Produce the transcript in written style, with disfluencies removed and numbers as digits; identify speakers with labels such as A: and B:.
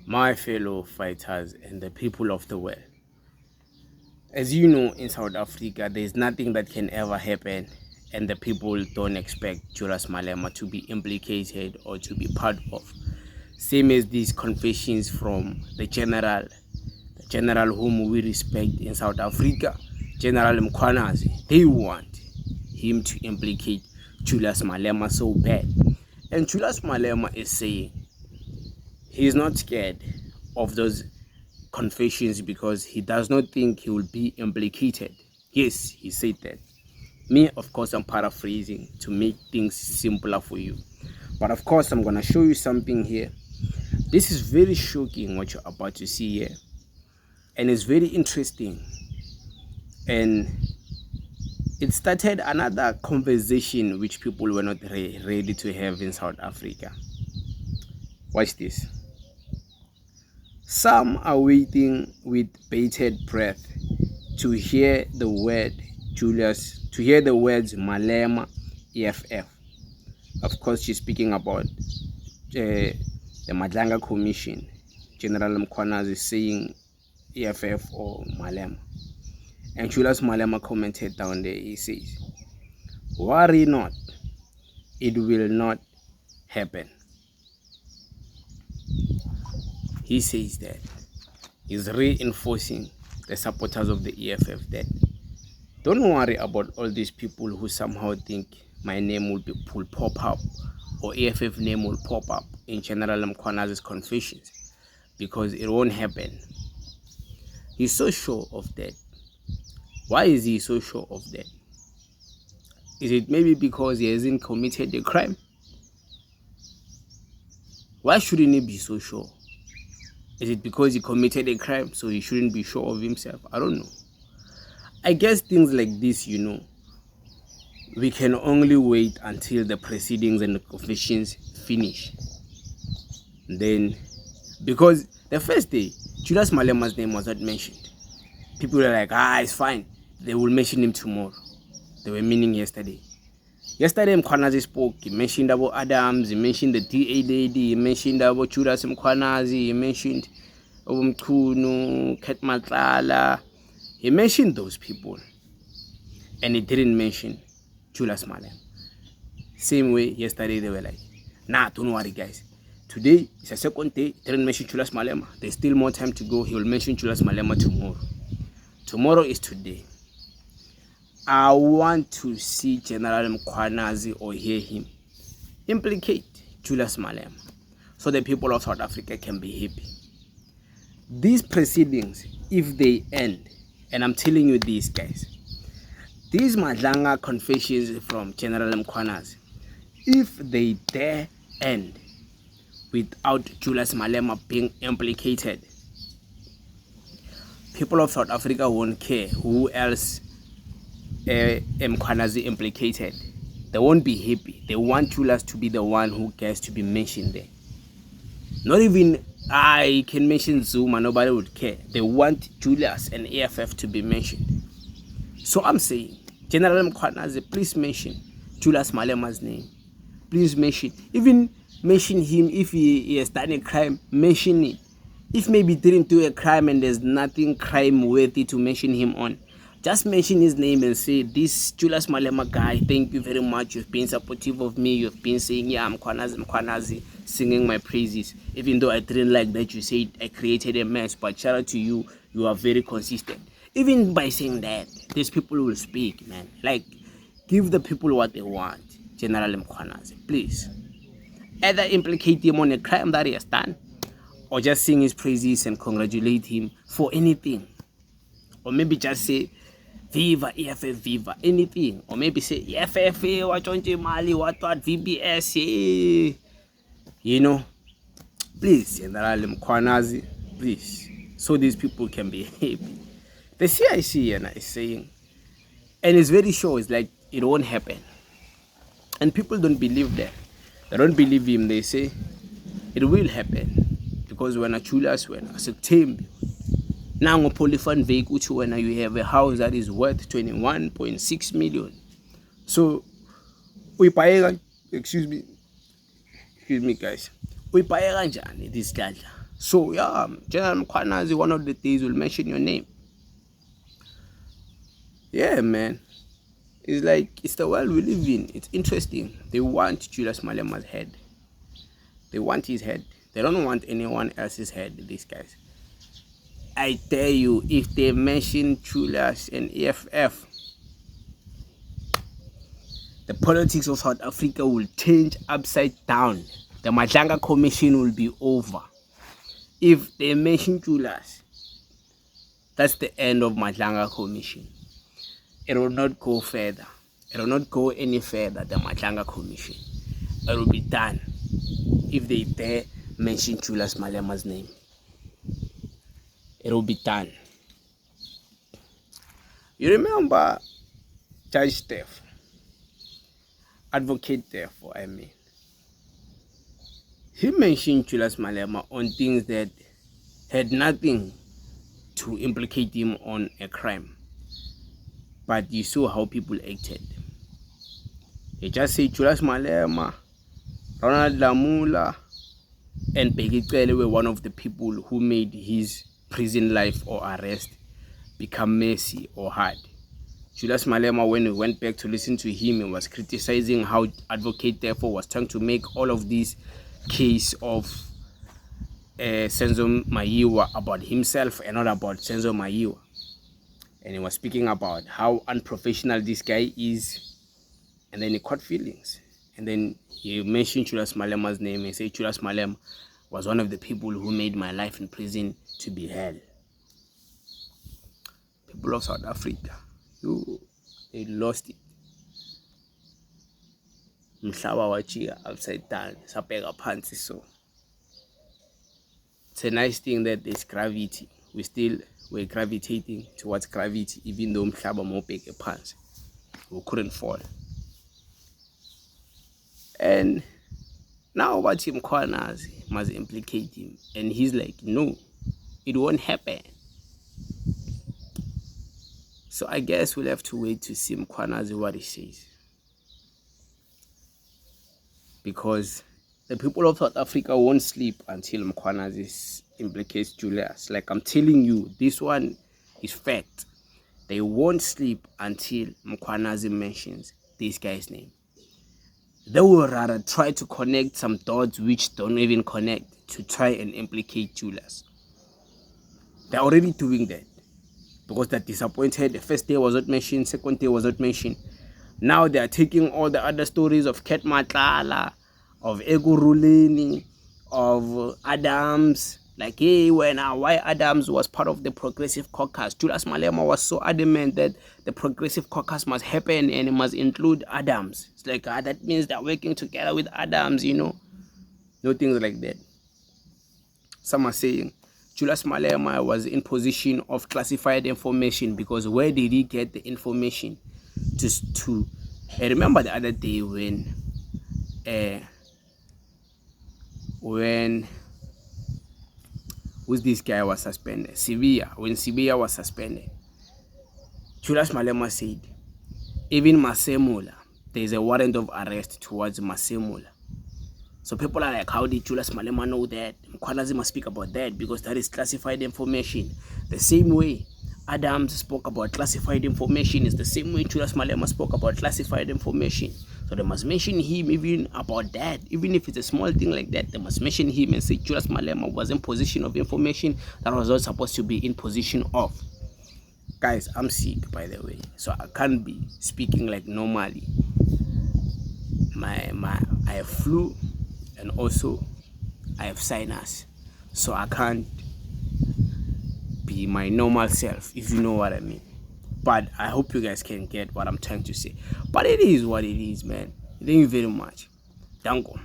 A: My fellow fighters and the people of the world. As you know, in South Africa, there's nothing that can ever happen, and the people don't expect Julius Malema to be implicated or to be part of. Same as these confessions from the general whom we respect in South Africa, General Mkhwanazi'S. They want him to implicate Julius Malema so bad. And Julius Malema is saying he's not scared of those confessions because he does not think he will be implicated. Yes, he said that. Me, of course, I'm paraphrasing to make things simpler for you. But of course, I'm going to show you something here. This is very shocking what you're about to see here. And it's very interesting. And it started another conversation which people were not ready to have in South Africa. Watch this. Some are waiting with bated breath to hear the word Julius, to hear the words Malema, EFF. Of course, she's speaking about the Madlanga Commission. General Mkhwanazi'S is saying EFF or Malema. And Julius Malema commented down there, he says, "Worry not, it will not happen." He says that he's reinforcing the supporters of the EFF that don't worry about all these people who somehow think my name will pop up or EFF name will pop up in General Mkhwanazi'S confessions, because it won't happen. He's so sure of that. Why is he so sure of that? Is it maybe because he hasn't committed a crime? Why shouldn't he be so sure? Is it because he committed a crime so he shouldn't be sure of himself? I don't know. I guess things like this, we can only wait until the proceedings and the confessions finish. Then, because the first day, Julius Malema's name was not mentioned. People were like, it's fine. They will mention him tomorrow. They were meaning yesterday. Yesterday, Mkhwanazi spoke. He mentioned about Adams. He mentioned the DA lady. He mentioned about Julius Mkhwanazi. He mentioned Mkhunu, Ket Matlala. He mentioned those people. And he didn't mention Julius Malema. Same way, yesterday they were like, don't worry, guys. Today is a second day. He didn't mention Julius Malema. There's still more time to go. He will mention Julius Malema tomorrow. Tomorrow is today. I want to see General Mkhwanazi or hear him implicate Julius Malema so the people of South Africa can be happy. These proceedings, if they end, and I'm telling you these guys, these Madlanga confessions from General Mkhwanazi, if they dare end without Julius Malema being implicated, people of South Africa won't care who else Mkhwanazi implicated. They won't be happy. They want Julius to be the one who gets to be mentioned there. Not even I can mention Zuma, nobody would care. They want Julius and EFF to be mentioned. So I'm saying, General Mkhwanazi, please mention Julius Malema's name. Please mention, even mention him if he has done a crime, mention it. If maybe he didn't do a crime and there's nothing crime worthy to mention him on, just mention his name and say, this Julius Malema guy, thank you very much. You've been supportive of me. You've been saying, I'm Mkhwanazi, singing my praises. Even though I didn't like that you said I created a mess, but shout out to you. You are very consistent. Even by saying that, these people will speak, man. Like, give the people what they want, General Mkhwanazi, please. Either implicate him on a crime that he has done, or just sing his praises and congratulate him for anything. Or maybe just say, Viva EFF, Viva, anything. Or maybe say, EFF, what Mali, what VBS, please, General Mkhwanazi, please, so these people can be happy. The CIC is saying, and it's very sure, it's like, it won't happen. And people don't believe that. They don't believe him. They say, it will happen. Because when a Julius, when a September, now Polifan vehicle when you have a house that is worth 21.6 million. So we pay, excuse me guys. We pay this gadla. So yeah, General Mkhwanazi, one of the days will mention your name. Yeah, man. It's like, it's the world we live in. It's interesting. They want Julius Malema's head. They want his head. They don't want anyone else's head, these guys. I tell you, if they mention Julius and EFF, the politics of South Africa will change upside down. The Madlanga Commission will be over. If they mention Julius, that's the end of Madlanga Commission. It will not go further. It will not go any further, the Madlanga Commission. It will be done if they dare mention Julius Malema's name. It will be done. You remember Judge Steph? Advocate therefore, I mean. He mentioned Julius Malema on things that had nothing to implicate him on a crime. But you saw how people acted. He just said Julius Malema, Ronald Lamula, and Peggy Cele were one of the people who made his prison life or arrest become messy or hard. Julius Malema, when we went back to listen to him, he was criticizing how Advocate therefore was trying to make all of this case of Senzo Mayiwa about himself and not about Senzo Mayiwa. And he was speaking about how unprofessional this guy is. And then he caught feelings. And then he mentioned Julius Malema's name and said Julius Malema was one of the people who made my life in prison to be hell. People of South Africa, they lost it. Mhlaba wajika upside down, sapeka phansi so. It's a nice thing that there's gravity. We're gravitating towards gravity, even though Mhlaba mopeke phansi. We couldn't fall. And now what Mkhwanazi must implicate him. And he's like, no, it won't happen. So I guess we'll have to wait to see Mkhwanazi what he says. Because the people of South Africa won't sleep until Mkhwanazi implicates Julius. Like I'm telling you, this one is fact. They won't sleep until Mkhwanazi mentions this guy's name. They will rather try to connect some dots which don't even connect to try and implicate Julius. They're already doing that. Because they're disappointed. The first day was not mentioned, second day was not mentioned. Now they are taking all the other stories of Ket Matlala, of Ego Ruleni, of Adams. Like, hey, why Adams was part of the Progressive Caucus. Julius Malema was so adamant that the Progressive Caucus must happen and it must include Adams. It's like, that means they're working together with Adams, you know. No things like that. Some are saying Julius Malema was in possession of classified information because where did he get the information to I remember the other day when who's this guy was suspended? When Sibia was suspended, Julius Malema said, even Masemola, there's a warrant of arrest towards Masemola. So people are like, how did Julius Malema know that? Mkhwanazi must speak about that because that is classified information. The same way Adams spoke about classified information is the same way Julius Malema spoke about classified information. So they must mention him even about that. Even if it's a small thing like that, they must mention him and say Julius Malema was in possession of information that was not supposed to be in possession of. Guys, I'm sick, by the way, so I can't be speaking like normally. I have flu and also I have sinus, so I can't be my normal self, if you know what I mean. But I hope you guys can get what I'm trying to say. But it is what it is, man. Thank you very much. Danko.